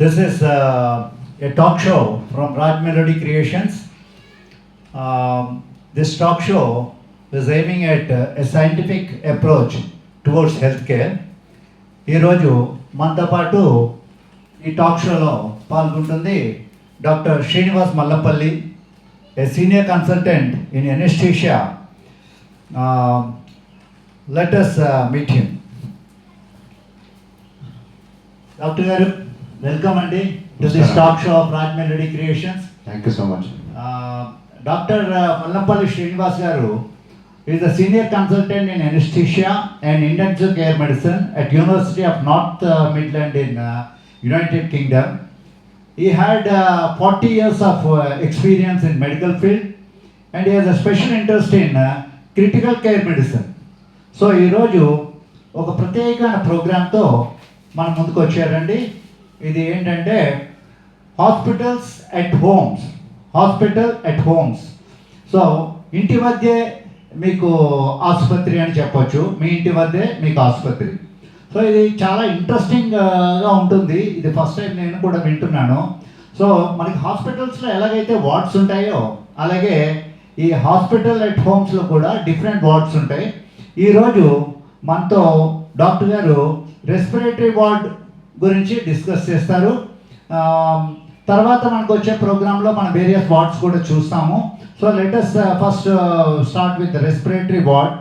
This is a talk show from Raj Melody Creations. This talk show is aiming at a scientific approach towards healthcare. ఈరోజు మనతో పాటు ఈ talk షోలో పాల్గొంటుంది doctor Srinivas Mallampalli, a senior consultant in anaesthesia. Let us meet him. Doctor garu, welcome andi to this talk show of Raj Melody Creations. Thank you so much. Dr. Malampalli Srinivas garu is a senior consultant in anesthesia and intensive care medicine at University of North Midland in United Kingdom. He had 40 years of experience in medical field, and he has a special interest in critical care medicine. So ఈరోజు ఒక ప్రత్యేకమైన ప్రోగ్రాంతో మన ముందుకు వచ్చారండి. ఇది ఏంటంటే hospital at homes. So ఇంటి మధ్య మీకు ఆసుపత్రి అని చెప్పొచ్చు, మీ ఇంటి వద్దే మీకు ఆసుపత్రి. సో ఇది చాలా ఇంట్రెస్టింగ్గా ఉంటుంది. ఇది ఫస్ట్ టైం నేను కూడా వింటున్నాను. సో మనకి హాస్పిటల్స్లో ఎలాగైతే వార్డ్స్ ఉంటాయో అలాగే ఈ హాస్పిటల్ ఎట్ హోమ్స్లో కూడా డిఫరెంట్ వార్డ్స్ ఉంటాయి. ఈరోజు మనతో డాక్టర్ గారు రెస్పిరేటరీ వార్డ్ గురించి డిస్కస్ చేస్తారు. తర్వాత మనకు వచ్చే ప్రోగ్రాంలో మనం వేరియస్ వార్డ్స్ కూడా చూస్తాము. So let us first start with respiratory ward.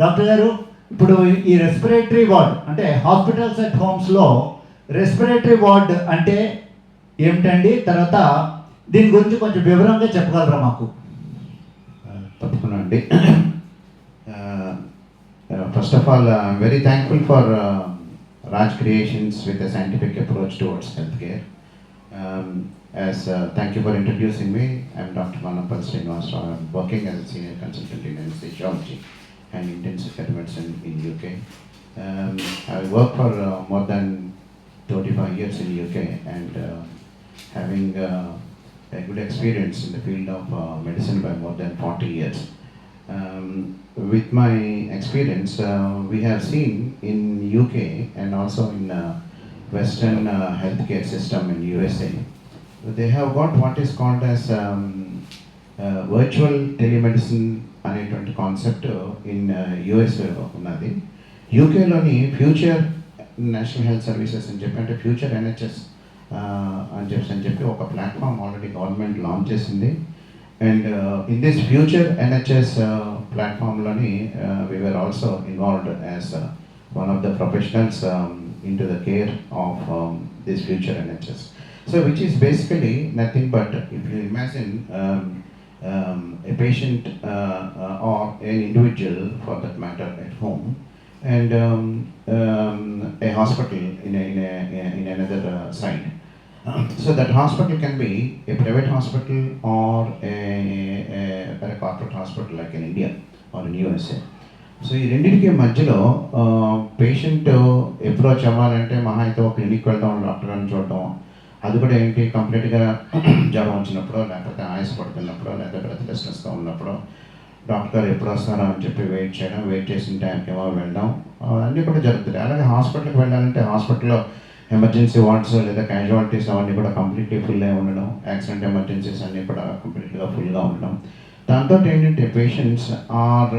Doctor గారు, ఇప్పుడు ఈ రెస్పిరేటరీ వార్డ్ అంటే హాస్పిటల్స్ అట్ హోమ్స్లో రెస్పిరేటరీ వార్డ్ అంటే ఏమిటండి? తర్వాత దీని గురించి కొంచెం వివరంగా చెప్పగలరా మాకు? తప్పకుండా అండి. First of all I'm very thankful for Raj Creations with a scientific approach towards healthcare. Thank you for introducing me. I'm Dr. Srinivas Malampalli. I'm working as a senior consultant in anesthesiology and intensive care medicine in UK. I worked for more than 25 years in UK and having a good experience in the field of medicine by more than 40 years. With my experience, we have seen in UK and also in Western healthcare system in USA, they have got what is called as virtual telemedicine అనేటువంటి concept in USA ఉన్నది. యూకేలోని future national health services అని చెప్పి, అంటే future NHS అని చెప్పి ఒక platform already government launch చేసింది. And in this future NHS ప్లాట్ఫామ్లోని we were also involved as one of the professionals into the care of this future NHS. So which is basically nothing but, if you imagine a patient or an individual for that matter at home and a hospital in another side. So that hospital can be a private hospital or a corporate hospital like in India or in USA. So ఈ రెండింటికి మధ్యలో patient approach అవ్వాలంటే మహా అయితే ఒక clinic వెళ్దాం, doctor అని చూడటం, అది కూడా ఏంటి కంప్లీట్గా జ్వరం వచ్చినప్పుడు లేకపోతే ఆయాసపడుతున్నప్పుడు లేకపోతే బ్రెత్లెస్నెస్గా ఉన్నప్పుడు డాక్టర్ ఎప్పుడు వస్తారో అని చెప్పి వెయిట్ చేయడం, వెయిట్ చేసిన టైంకి ఏమో వెళ్ళడం, అన్నీ కూడా జరుగుతుంది. అలాగే హాస్పిటల్కి వెళ్ళాలంటే హాస్పిటల్లో ఎమర్జెన్సీ వార్డ్స్ లేదా క్యాజువాలిటీస్ అవన్నీ కూడా కంప్లీట్లీ ఫుల్ అయి ఉండడం, యాక్సిడెంట్ ఎమర్జెన్సీస్ అన్నీ కూడా కంప్లీట్గా ఫుల్గా ఉండడం. దాంతో ఏంటంటే patients are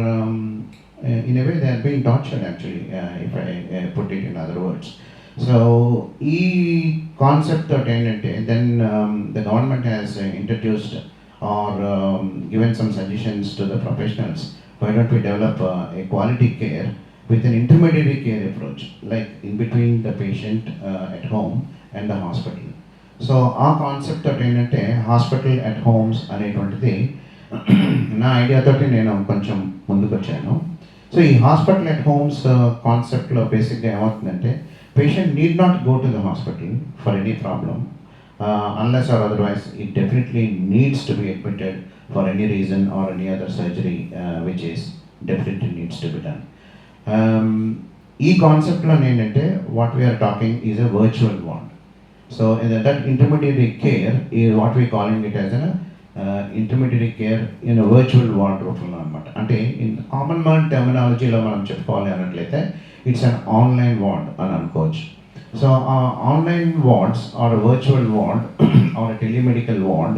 in a way they are being tortured actually, if I put it in other words. So e concept of ఏంటంటే then the government has introduced or given some suggestions to the professionals. Why don't we develop a quality care with an intermediary care approach, like in between the patient at home and the hospital. So ఆ concept ఏంటంటే hospital at homes అనేటువంటిది నా idea తోటి నేను కొంచెం ముందుకు వచ్చాను. So ఈ హాస్పిటల్ అట్ హోమ్స్ కాన్సెప్ట్లో బేసిక్గా ఏమవుతుందంటే, patient need not go to the hospital for any problem unless or otherwise it definitely needs to be admitted for any reason or any other surgery which is definitely needs to be done. ఈ కాన్సెప్ట్లో ఏంటంటే what we are talking is a virtual ward. So that intermediary care is what we calling it as an intermediary care in virtual ward రూపంలో అనమాట. అంటే in common man టెర్మినాలజీలో మనం చెప్పుకోవాలి అన్నట్లయితే it's an online ward అని అనుకోవచ్చు. So online wards or a virtual ward or a telemedical ward,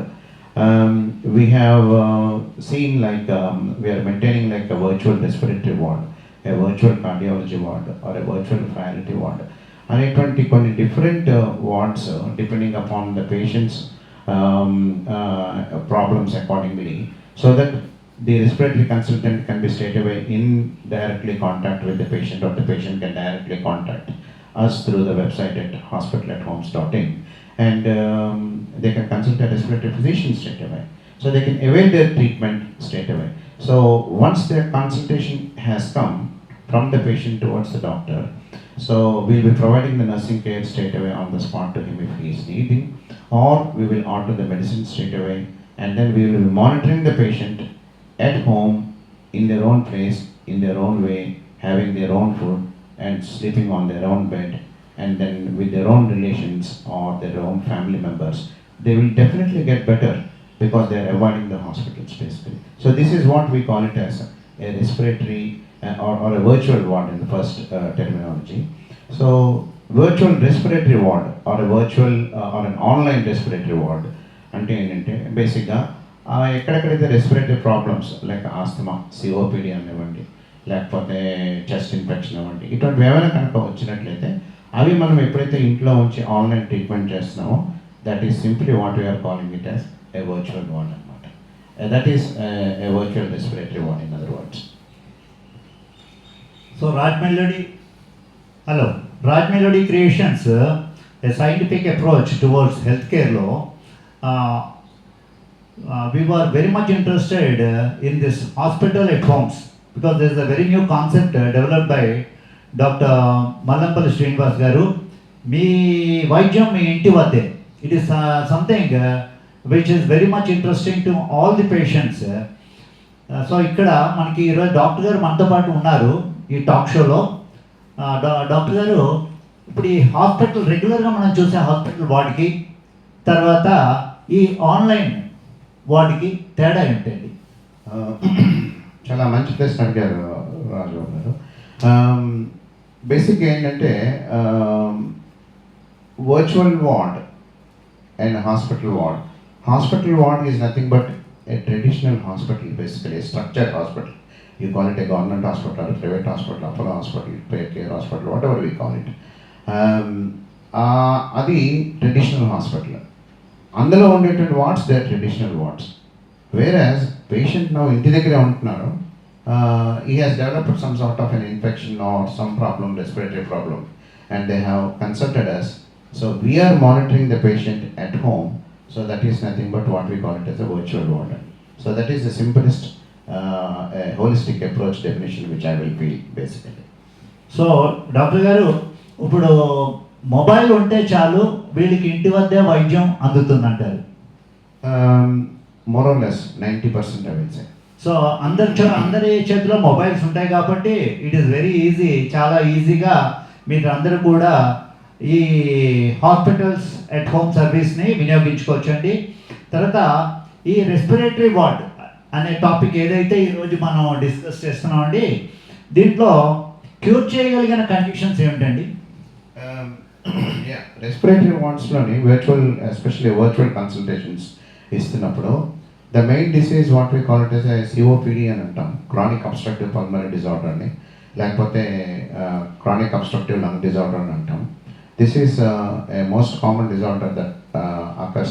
we have seen like we are maintaining like a virtual respiratory ward, a virtual cardiology ward or a virtual frailty ward. అనేటువంటి కొన్ని different wards depending upon the patients problems accordingly, so that the respiratory consultant can be straight away in directly contact with the patient, or the patient can directly contact us through the website at hospitalathhomes.in, and they can consult a respiratory physician straight away. So they can avail their treatment straight away. So once their consultation has come from the patient towards the doctor, so we'll be providing the nursing care straight away on the spot to him if he is needing, or we will order the medicine straight away, and then we will be monitoring the patient at home, in their own place, in their own way, having their own food and sleeping on their own bed, and then with their own relations or their own family members, they will definitely get better because they are avoiding the hospitals basically. So this is what we call it as a respiratory or a virtual ward in the first terminology. So virtual respiratory ward or a virtual or an online respiratory ward అంటే ఏంటంటే బేసిక్గా ఎక్కడెక్కడైతే respiratory problems like asthma, COPD అనివ్వండి, లేకపోతే chest infection అవ్వండి, ఇటువంటి ఏమైనా కనుక వచ్చినట్లయితే అవి మనం ఎప్పుడైతే ఇంట్లో ఉంచి ఆన్లైన్ ట్రీట్మెంట్ చేస్తున్నామో, that is simply what we're calling it as a virtual ward అనమాట. That is a virtual respiratory ward in other words. So Raj Melody Creations, a scientific approach towards healthcare law. We were very much interested in this hospital at homes, because there is a very new concept developed by Dr. Malampalli Srinivas garu. Me Vaijam me inti vadde. It is something which is very much interesting to all the patients. So ఇక్కడ మనకి ఈరోజు doctor గారు మనతో పాటు ఉన్నారు ఈ talk షోలో. Doctor గారు, ఇప్పుడు ఈ హాస్పిటల్ రెగ్యులర్గా మనం చూసే హాస్పిటల్ వార్డ్కి తర్వాత ఈ ఆన్లైన్ వార్డ్కి తేడా ఏంటండి? చాలా మంచి ప్రశ్న అడిగారు రాజు గారు. బేసిక్గా ఏంటంటే virtual ward and hospital ward is nothing but a traditional hospital, basically a structured hospital. You call it a government hospital or a private hospital, Apollo hospital, care hospital, whatever we call it. అది traditional hospital. అందులో ఉండేటువంటి wards they are traditional wards. Whereas patient నా ఇంటి దగ్గరే ఉంటున్నారు, he has developed some sort of an infection or some problem, respiratory problem, and they have consulted us. So we are monitoring the patient at home. So that is nothing but what we call it as a virtual ward. So that is the simplest holistic approach definition which I will feel basically. So doctor గారు, ఇప్పుడు mobile ఉంటే చాలు వీళ్ళకి ఇంటి వద్దే వైద్యం అందుతుందంటారు? More or less 90% I will say. So అందరి చేతిలో మొబైల్స్ ఉంటాయి కాబట్టి ఇట్ ఈస్ వెరీ ఈజీ, చాలా ఈజీగా మీరు అందరూ కూడా ఈ హాస్పిటల్స్ ఎట్ హోమ్ సర్వీస్ని వినియోగించుకోవచ్చండి. తర్వాత ఈ రెస్పిరేటరీ వార్డ్ అనే టాపిక్ ఏదైతే ఈరోజు మనం డిస్కస్ చేస్తున్నామండి, దీంట్లో క్యూర్ చేయగలిగిన కండిషన్స్ ఏమిటండి? రెస్పిరేటరీ వార్డ్స్లోని ఎస్పెషల్లీ వర్చువల్ కన్సల్టేషన్స్ ఇస్తున్నప్పుడు the main disease what we call it as COPD అని అంటాం, క్రానిక్ అబ్స్ట్రక్టివ్ పల్మనరీ డిజార్డర్ని, లేకపోతే క్రానిక్ అబ్స్ట్రక్టివ్ లంగ్ డిజార్డర్ అని అంటాం. This is a most common disorder that occurs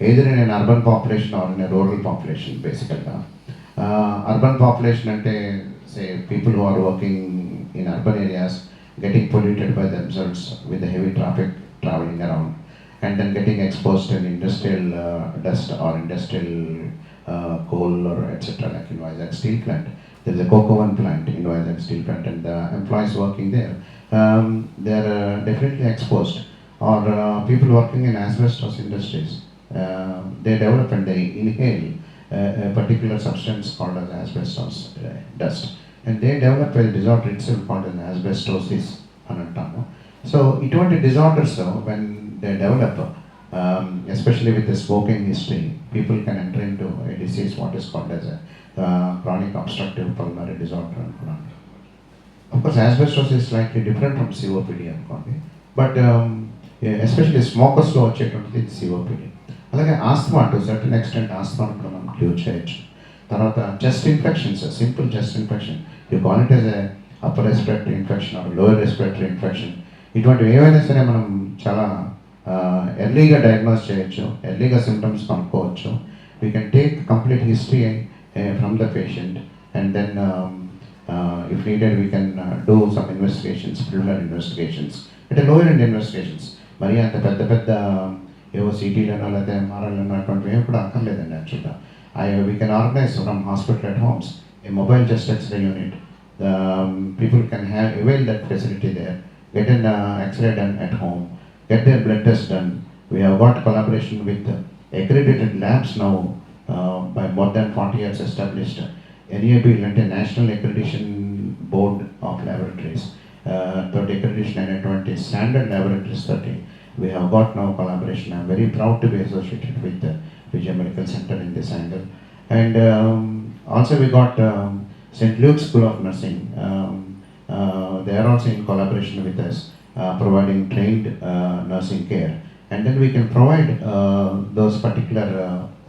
either in an urban population or in a rural population basically. Urban population ante say people who are working in urban areas getting polluted by themselves with the heavy traffic traveling around, and then getting exposed to industrial dust or industrial coal or etc. like in Vizag steel plant. There is a coke oven plant in Vizag steel plant, and the employees working there, they are definitely exposed, or people working in asbestos industries, they develop and they inhale a particular substance called as asbestos dust, and they develop a disorder itself called as asbestosis anantamu. So iటువంటి disorders when they develop, especially with the smoking history, people can enter into a disease what is called as a chronic obstructive pulmonary disorder. Of course, asbestos is slightly different from COPD. But especially స్మోకర్స్లో వచ్చేటువంటిది సిఓపిడి. అలాగే asthma to certain extent asthma కూడా మనం cure చేయొచ్చు. తర్వాత chest infections, simple chest infection, you call it as upper respiratory infection or lower respiratory infection, ఇటువంటివి ఏవైనా సరే మనం చాలా ఎర్లీగా డయాగ్నోస్ చేయొచ్చు, ఎర్లీగా సిమ్టమ్స్ కనుక్కోవచ్చు. We can take complete history from the patient and then if needed we can do some investigations, preliminary investigations, అంటే లోయర్ ఎండ్ ఇన్వెస్టిగేషన్స్. మరి అంత పెద్ద పెద్ద ఏవో సిటీలను లేకపోతే ఎంఆర్ఐలను అటువంటివి ఏమి కూడా అక్కర్లేదండి యాక్చువల్గా. We can organise from hospital at homes a mobile chest X ray unit. People can avail that facility there, get an X-ray done at home, get their blood test done. We have got collaboration with accredited labs now by more than 40 years established. NAB అంటే national accreditation board of laboratories తోటి accreditation అయినటువంటి standard laboratories తోటి we have got now collaboration. I'm very proud to be associated with Vijay Medical Center in this angle. And also we got St. Luke's School of Nursing. They are also in collaboration with us, providing trained nursing care. And then we can provide those particular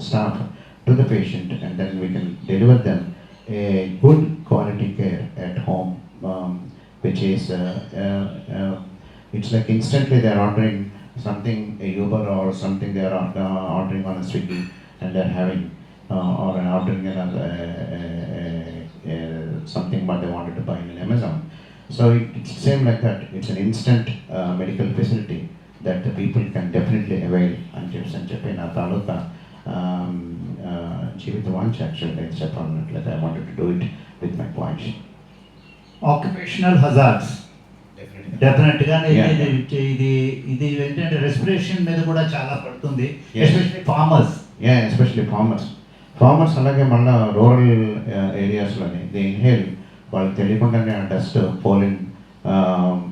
staff to the patient, and then we can deliver them a good quality care at home, which is it's like instantly they are ordering something, a Uber or something, they are ordering on a Swiggy and they are having or ordering something what they wanted to buy in Amazon. So it's same like that. It's an instant medical facility that the people can definitely avail. And చెప్పి నా తాలూకా జీవిత వాంఛ యాక్చువల్గా చెప్పాలన్నట్లయితే I wanted to do it with my voice. Occupational hazards డెఫినెట్గా ఇది ఏంటంటే respiration మీద కూడా చాలా పడుతుంది, ఎస్పెషల్లీ ఫార్మర్స్ అలాగే మళ్ళీ రూరల్ ఏరియాస్లోని దే ఇన్హేల్, వాళ్ళకి తెలియకుండానే ఆ డస్ట్ పోలిన్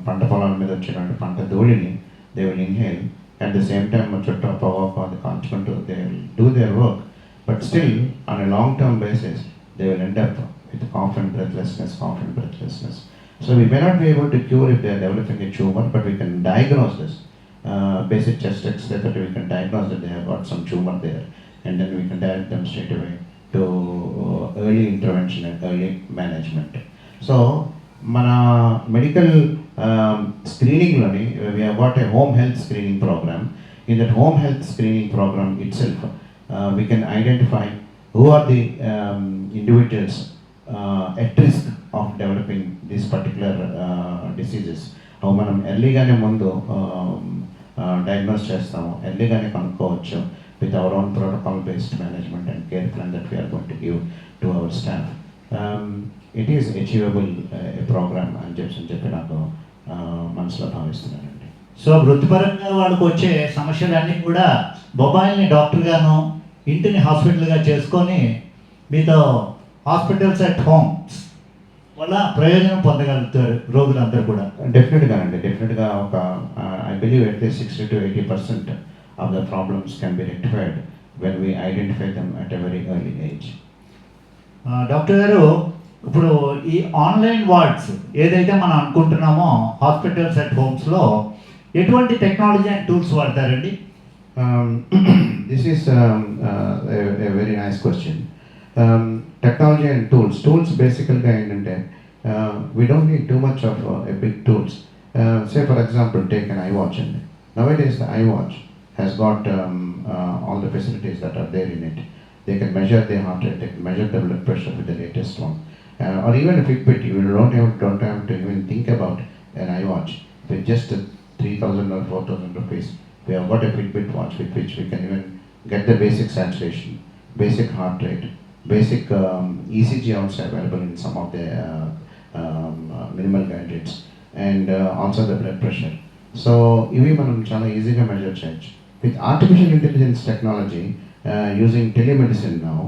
పంట పొలాల మీద వచ్చినటువంటి పంట ధూళిని they will inhale. At the same time చుట్టూ పొగాకు అది కాల్చుకుంటూ they will do their work, but still on a long term basis they will end up with cough and breathlessness. So we may not be able to cure if they are developing a tumor, but we can diagnose this. Basic chest X-ray that we can diagnose that they have got some tumor there, and then we can direct them straight away to early intervention and early management. So mana medical screening loni we have got a home health screening program. In that home health screening program itself, we can identify who are the individuals at risk of developing these particular diseases. how మనం ఎర్లీగానే ముందు diagnose చేస్తాము, ఎర్లీగానే కనుక్కోవచ్చు with our own protocol based management and care plan that we are going to give to our staff. It is achievable program అని చెప్పి నాకు మనసులో భావిస్తున్నానండి. So వృత్తిపరంగా వాళ్ళకు వచ్చే సమస్యలన్నీ కూడా మొబైల్ని డాక్టర్గాను ఇంటిని హాస్పిటల్గా చేసుకొని మీతో హాస్పిటల్స్ అట్ హోమ్స్ వల్ల ప్రయోజనం పొందగలుగుతారు రోగులందరూ కూడా. డెఫినెట్గా ఒక I believe at least 60 to 80% of the problems can be rectified when we identify them at a very early age. Doctor గారు, ఇప్పుడు ఈ ఆన్లైన్ వార్డ్స్ ఏదైతే మనం అనుకుంటున్నామో హాస్పిటల్స్ అట్ హోమ్స్లో ఎటువంటి టెక్నాలజీ అండ్ టూల్స్ వాడతారండి? This is a very nice question. Technology and tools basically ఏంటంటే we don't need too much of a big tools. Say for example, take an iWatch. And nowadays the iWatch has got all the facilities that are there in it. They can measure their heart rate, they can measure the blood pressure with the latest one. Or even a Fitbit, you don't have to even think about an iWatch. With just 3,000 or 4,000 rupees, we have got a Fitbit watch with which we can even get the basic saturation, basic heart rate, basic ECG also available in some of the minimal gadgets, and also the blood pressure. So ఇవి మనం చాలా ఈజీగా measure చేయొచ్చు. With artificial intelligence technology, using telemedicine now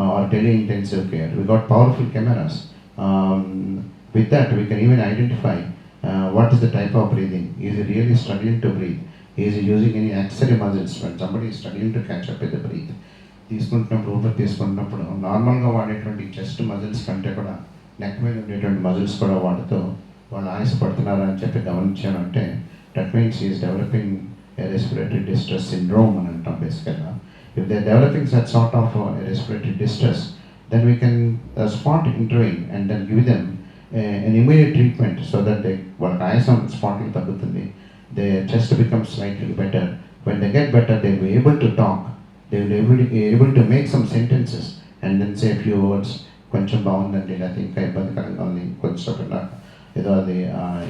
or tele-intensive care, we got powerful cameras. With that, we can even identify what is the type of breathing. Is he really struggling to breathe? Is he using any axillary muscles when somebody is struggling to catch up with the breath? తీసుకుంటున్నప్పుడు ఊపిరి తీసుకుంటున్నప్పుడు నార్మల్గా వాడేటువంటి chest muscles కంటే కూడా neck మీద ఉండేటువంటి muscles కూడా వాడుతూ వాళ్ళు ఆయాసపడుతున్నారా అని చెప్పి గమనించామంటే that means he is developing a respiratory distress syndrome అని అంటాం బేసికల్గా. If they are developing such sort of respiratory distress, then we can spot intervene and then give them an immediate treatment so that they వాళ్ళకి ఆయాసం స్పాట్కి తగ్గుతుంది, their chest becomes slightly better. When they get better, they will be able to talk, they will be able to make some sentences and then say a few words. కొంచెం బాగుందండి, లేకపోతే ఇంకా ఇబ్బందికరంగా ఉంది, కొంచెం ఏదో అది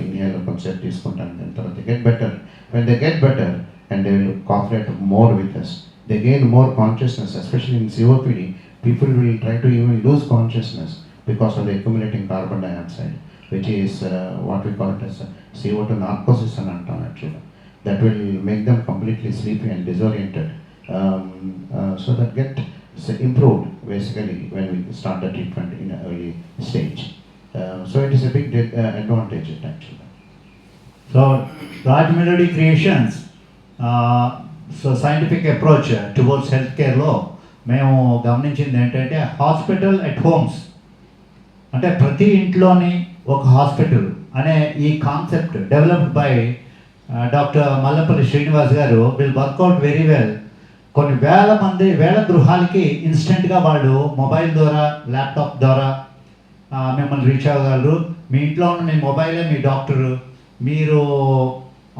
ఇన్హేల్ కొంచెం తీసుకుంటాను, దాని తర్వాత get better. When they get better and they will cooperate more with us, they gain more consciousness, especially in COPD. People will try to even lose consciousness because of the accumulating carbon dioxide, which is what we call it as CO2 narcosis and antam actually. That will make them completely sleepy and disoriented. So that get improved basically when we start the treatment in an early stage. So it is a big advantage actually. So Raj Melody Creations, so scientific approach towards health కేర్లో మేము గమనించింది ఏంటంటే hospital at homes, అంటే ప్రతి ఇంట్లోని ఒక hospital అనే ఈ concept developed by doctor Mallampalli Srinivas గారు విల్ వర్కౌట్ వెరీ వెల్. కొన్ని వేల గృహాలకి ఇన్స్టెంట్గా వాళ్ళు మొబైల్ ద్వారా, ల్యాప్టాప్ ద్వారా మిమ్మల్ని రీచ్ అవ్వగలరు. మీ ఇంట్లో ఉన్న మీ మొబైలే మీ డాక్టరు. మీరు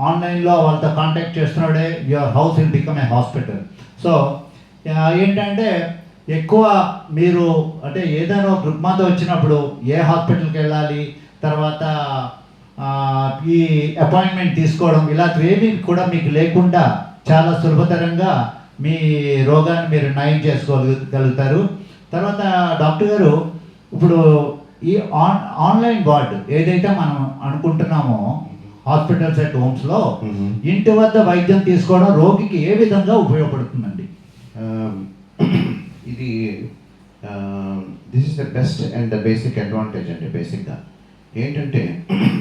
ఆన్లైన్లో వాళ్ళతో కాంటాక్ట్ చేస్తున్నాడే your house will become a hospital. So ఏంటంటే ఎక్కువ మీరు అంటే ఏదైనా ఒక రుగ్మత వచ్చినప్పుడు ఏ హాస్పిటల్కి వెళ్ళాలి, తర్వాత ఈ అపాయింట్మెంట్ తీసుకోవడం ఇలాంటివేమీ కూడా మీకు లేకుండా చాలా సులభతరంగా మీ రోగాన్ని మీరు నయం చేసుకోగలుగుతారు. తర్వాత డాక్టర్ గారు ఇప్పుడు ఈ ఆన్లైన్ వార్డ్ ఏదైతే మనం అనుకుంటున్నామో హాస్పిటల్స్ అట్ హోమ్స్లో ఇంటి వద్ద వైద్యం తీసుకోవడం రోగికి ఏ విధంగా ఉపయోగపడుతుందండి? ఇది this is the best and the basic advantage అండి. బేసిక్గా ఏంటంటే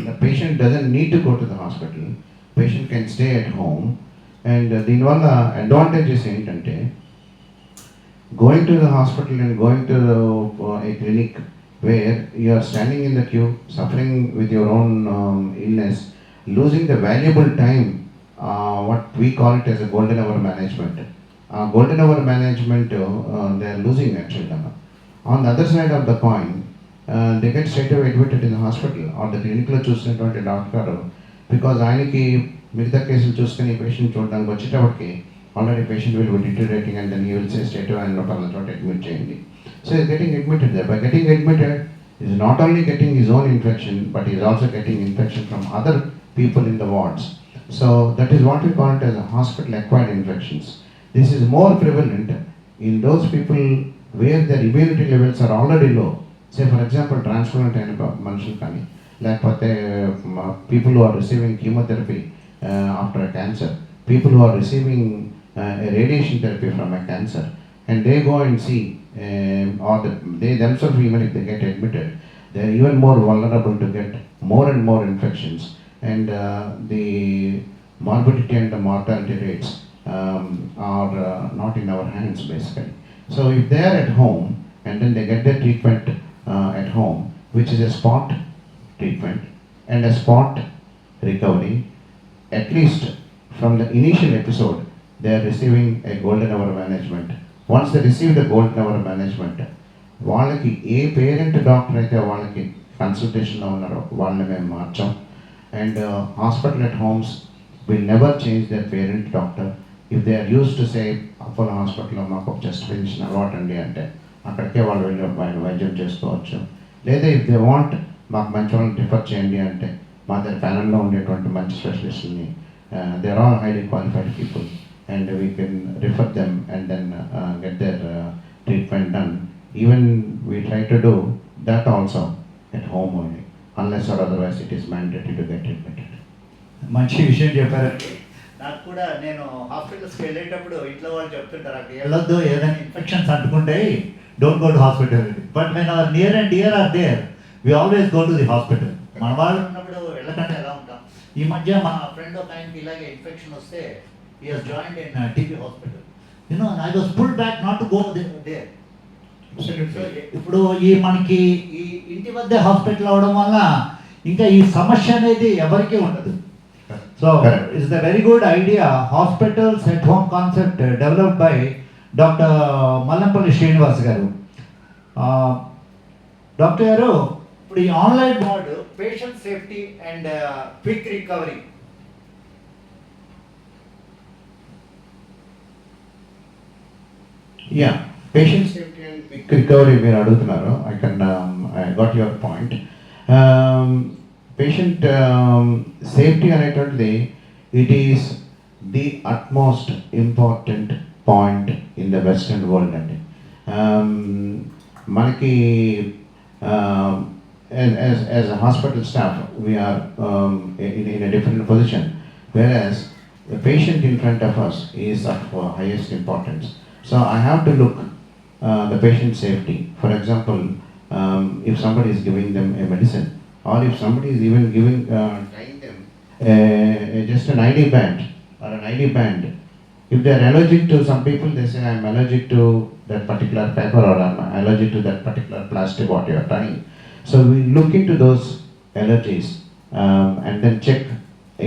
the patient doesn't need to go to the hospital, patient can stay at home. And దీనివల్ల అడ్వాంటేజెస్ ఏంటంటే going to the hospital and going to a clinic where you are standing in the queue, suffering with your own illness, losing the valuable time, what we call it as a golden hour management. Golden hour management, they are losing actually. On the other side of the coin, they get straight away admitted in the hospital or the clinic lo chustunnaటువంటి doctor, because ఆయనకి మిగతా కేసులు చూసుకుని patient చూడడానికి వచ్చేటప్పటికి already patient will be deteriorating and then he will say straight away and not admit cheyandi. So he is getting admitted there. By getting admitted, he is not only getting his own infection, but he is also getting infection from other people in the wards. So that is what we call it as a hospital acquired infections. This is more prevalent in those people where their immunity levels are already low. Say for example transplant అయిన మనుషులు కానీ, లేకపోతే people who are receiving chemotherapy after a cancer, people who are receiving a radiation therapy from a cancer, and they go and see, or they themselves, even if they get admitted, they are even more vulnerable to get more and more infections, and the morbidity and the mortality rates are not in our hands basically. So if they are at home and then they get their treatment at home, which is a spot treatment and a spot recovery, at least from the initial episode, they are receiving a golden hour management. Once they receive the golden hour management, వాళ్ళకి ఏ parent doctor అయితే వాళ్ళకి కన్సల్టేషన్లో ఉన్నారో వాళ్ళని మేము మార్చాం. And hospital at homes will never change their parent doctor. If they are use to say Apollo హాస్పిటల్లో మాకు ఒక చెస్ట్ పెన్షన్ అలవాటు అండి అంటే అక్కడికే వాళ్ళు వెళ్ళి వైద్యం చేసుకోవచ్చు. లేదా ఇఫ్ దే వాంట్ మాకు మంచి వాళ్ళని రిఫర్ చేయండి అంటే మా దగ్గర ప్యానల్లో ఉండేటువంటి మంచి స్పెషలిస్టులని, they are all highly qualified people and we can refer them and then get their treatment done. Even we try to do that also at home only, unless or otherwise it is mandatory to get admitted. మంచి విషయం చెప్పారు. నాకు కూడా నేను హాస్పిటల్స్కి వెళ్ళేటప్పుడు ఇంట్లో వాళ్ళు చెప్తుంటారు అక్కడ వెళ్ళొద్దు, ఏదైనా ఇన్ఫెక్షన్స్ అంటుకుంటే don't go to hospital. But when our near and dear are there we always go to the hospital. మన వాళ్ళు ఉన్నప్పుడు వెళ్ళకంటే ఎలా ఉంటాం. ఈ మధ్య మా ఫ్రెండ్ ఒక ఆయనకి ఇలాగే ఇన్ఫెక్షన్ వస్తే he has joined in TB hospital. You know, I was pulled back not to go there. So ఇప్పుడు ఈ మనకి ఈ ఇంటి వద్ద హాస్పిటల్ అవడం వల్ల ఇంకా ఈ సమస్య అనేది ఎవరికీ ఉండదు. So Correct. it's a very good idea, hospitals at home concept developed by Dr. Malampalli Srinivas garu. Doctor గారు, ఇప్పుడు ఈ online board patient safety and quick recovery, Yeah, patient safety and quick recovery మీరు అడుగుతున్నారు. I got your point. Patient safety అనేటువంటిది it is the utmost important point in the western world అండి. మనకి as a hospital staff we are in a different position, whereas the patient in front of us is of highest importance. So I have to look the patient safety. For example, if somebody is giving them a medicine, or if somebody is even trying them just an ID band or an ID band. If they are allergic to, some people they say I am allergic to that particular paper, or I am allergic to that particular plastic what you are trying. So we look into those allergies and then check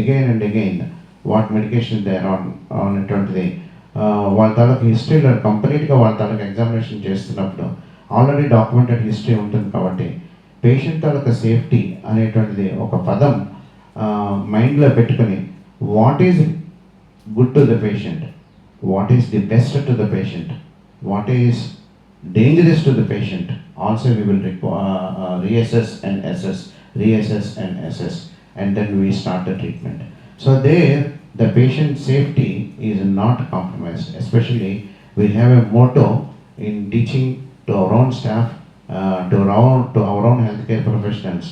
again and again what medication they are on it today. వాళ్ళ తాలూకు హిస్టరీలో కంప్లీట్గా వాళ్ళ తాలూకు examination చేస్తున్నప్పుడు already documented history ఉంటుంది కాబట్టి patient తాలూకు సేఫ్టీ అనేటువంటిది ఒక పదం మైండ్లో పెట్టుకొని what is good to the patient, what is the best to the patient, what is dangerous to the patient, also we will reassess and assess, and then we start the treatment. So there the patient safety is not compromised. Especially we have a motto in teaching to our own staff, to our own healthcare professionals.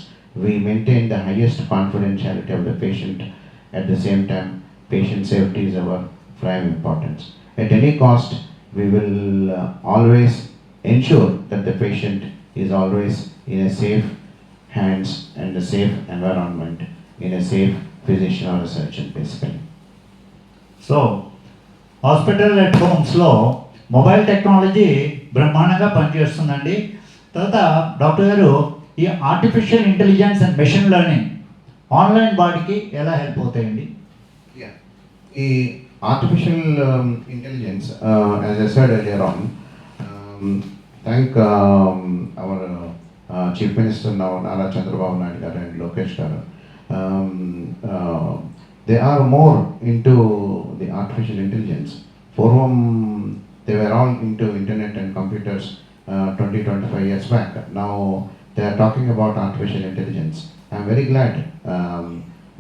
We maintain the highest confidentiality of the patient. At the same time, patient safety is our prime importance. At any cost, we will always ensure that the patient is always in a safe hands and a safe environment, in a safe physician or a surgeon basically. So hospital at హోమ్స్లో mobile technology బ్రహ్మాండంగా పనిచేస్తుందండి. తర్వాత doctor గారు, ఈ artificial intelligence and machine learning online బాడీకి ఎలా help అవుతాయండి? ఈ artificial intelligence, as I said earlier on, thank our Chief Minister now, Nara Chandrababu Naidu garu and Lokesh garu. They are more into the artificial intelligence. For whom they were all into internet and computers 20-25 years back. Now they are talking about artificial intelligence. I am very glad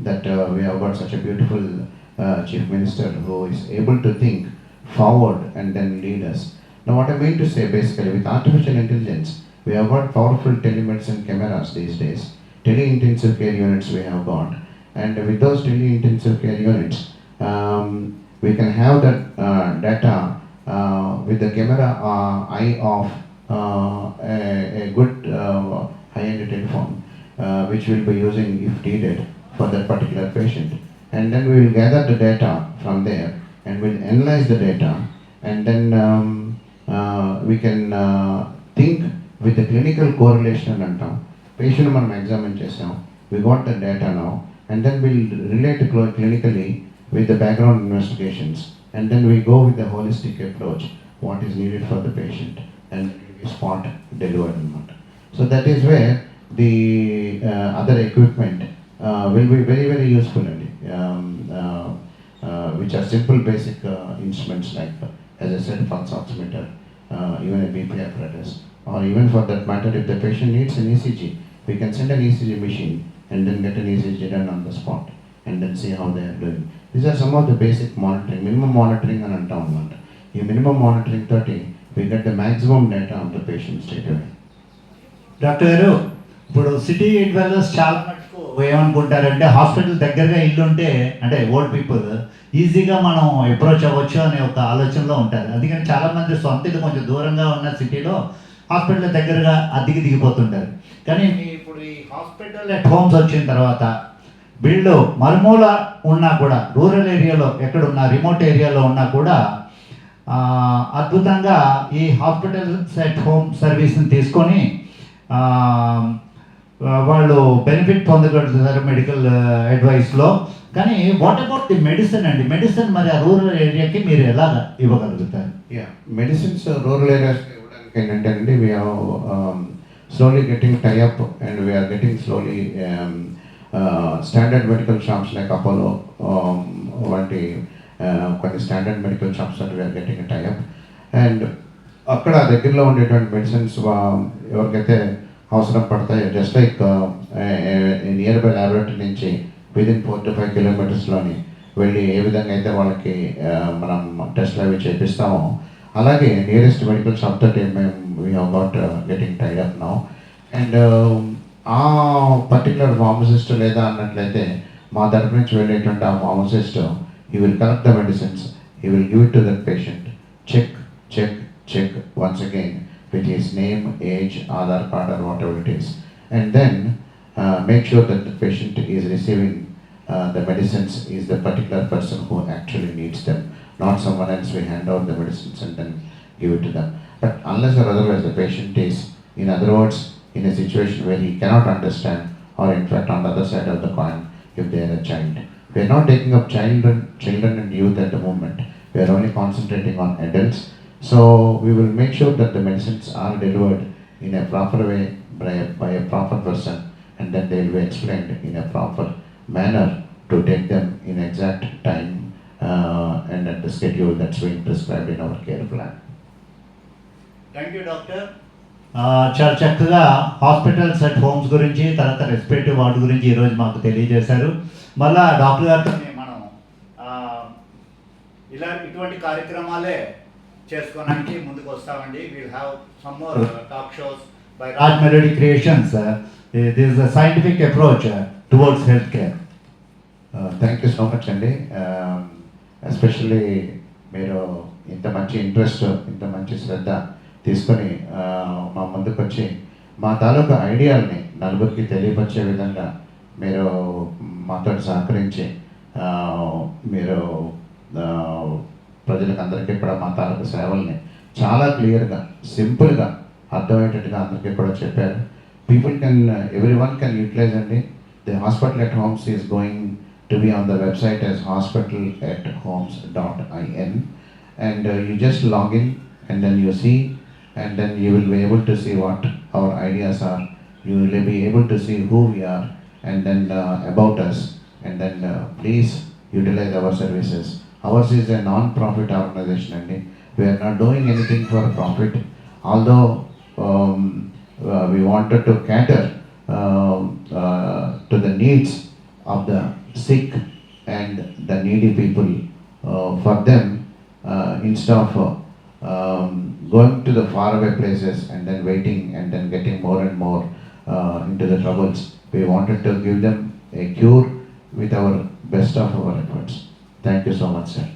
that we have got such a beautiful Chief Minister who is able to think forward and then lead us. Now what I mean to say, basically with artificial intelligence, we have got powerful telemedicine cameras these days, tele-intensive care units we have got, and with those tele-intensive care units, we can have that data with the camera eye of a good high-end telephone, which we'll be using if needed for that particular patient. And then we will gather the data from there and we'll analyze the data, and then we can think with the clinical correlation and patient మనం examine చేసాం, we got the data now, and then we'll relate clinically with the background investigations, and then we go with the holistic approach, what is needed for the patient, and we spot delivered. So that is where the other equipment will be very, very useful, which are simple basic instruments like, as I said, pulse oximeter, even a BP apparatus, or even for that matter, if the patient needs an ECG, we can send an ECG machine and then get an ECG done on the spot and then see how they are doing. These are some of the basic monitoring, minimum monitoring and untownment. In minimum monitoring 30, we get the maximum data of the patient straight away. Doctor గారు, ఇప్పుడు city developers చాలా మటుకు ఏమనుకుంటారంటే hospital దగ్గరగా ఇల్లు ఉంటే, అంటే old people ఈజీగా మనం అప్రోచ్ అవ్వచ్చు అనే ఒక ఆలోచనలో ఉంటారు. అందుకని చాలామంది సొంత ఇల్లు కొంచెం దూరంగా ఉన్న సిటీలో హాస్పిటల్ దగ్గరగా అద్దెకి దిగిపోతుంటారు. కానీ ఇప్పుడు ఈ హాస్పిటల్ అట్ హోమ్స్ వచ్చిన తర్వాత వీళ్ళు మరుమూల ఉన్నా కూడా, రూరల్ ఏరియాలో ఎక్కడున్నా, రిమోట్ ఏరియాలో ఉన్నా కూడా అద్భుతంగా ఈ హాస్పిటల్స్ అట్ హోమ్ సర్వీస్ని తీసుకొని వాళ్ళు బెనిఫిట్ పొందగలుగుతారు మెడికల్ అడ్వైస్లో. కానీ వాట్ అబౌట్ ది మెడిసిన్ అండి? మెడిసిన్ మరి ఆ రూరల్ ఏరియాకి మీరు ఎలా ఇవ్వగలుగుతారు? యా, మెడిసిన్స్ రూరల్ ఏరియాస్ ఇవ్వడానికి ఏంటంటే అండి, we are slowly getting tie up and we are getting slowly standard medical shops like Apollo వంటి కొన్ని స్టాండర్డ్ మెడికల్ షాప్స్ అంటే we are getting a tie up, and అక్కడ దగ్గరలో ఉండేటువంటి మెడిసిన్స్ ఎవరికైతే అవసరం పడతాయో just like near by laboratory నుంచి విదిన్ 4 to 5 కిలోమీటర్స్లోని వెళ్ళి ఏ విధంగా అయితే వాళ్ళకి మనం టెస్ట్లు అవి చేపిస్తామో అలాగే నియరెస్ట్ మెడికల్ షాప్ తోటి మేము we have got getting tied up now. And ఆ పర్టికులర్ ఫార్మసిస్ట్ లేదా అన్నట్లయితే మా తరపు నుంచి వెళ్ళేటువంటి ఆ pharmacist he will collect the medicines, he will give it to the patient, check once again with his name, age, Aadhaar card or whatever it is, and then make sure that the patient is receiving the medicines is the particular person who actually needs them, not someone else. We hand out the medicines and then give it to them. But unless or otherwise the patient is, in other words, in a situation where he cannot understand, or in fact on the other side of the coin, if they are a child. We are not taking up children and youth at the moment. We are only concentrating on adults. So we will make sure that the medicines are delivered in a proper way by a proper person, and then they will be explained in a proper manner to take them in exact time and at the schedule that's been prescribed in our care plan. Thank you doctor. చాలా చక్కగా hospitals and homes గురించి, తర్వాత రెస్పిరేటివ్ ward గురించి ఈరోజు మాకు తెలియజేశారు. మళ్ళా doctor గారితో మనం ఇటువంటి కార్యక్రమాలే చేసుకోవడానికి ముందుకు వస్తామండి. Will have some more talk shows by Raj melody creations. This is a scientific approach towards health care. Thank you so much అండి. ఎస్పెషల్లీ మీరు ఇంత మంచి ఇంట్రెస్ట్, ఇంత మంచి శ్రద్ధ తీసుకొని మా ముందుకు వచ్చి మా తాలూకా ఐడియాలని నలుగురికి తెలియపరిచే విధంగా మీరు మాతో సహకరించి మీరు ప్రజలకు అందరికీ కూడా మా తాలూకా సేవల్ని చాలా క్లియర్గా, సింపుల్గా, అర్థమయ్యేటట్టుగా అందరికీ కూడా చెప్పారు. People can, everyone can utilize అండి. The hospital at homes is going to be on the website as hospitalahomes.in, and you just log in and then you see, and then you will be able to see what our ideas are. You will be able to see who we are, and then about us, and then please utilize our services. Ours is a non-profit organization and we are not doing anything for profit, although we wanted to cater to the needs of the sick and the needy people. For them, instead of going to the faraway places and then waiting and then getting more and more into the troubles, we wanted to give them a cure with our best of our efforts. Thank you so much, sir.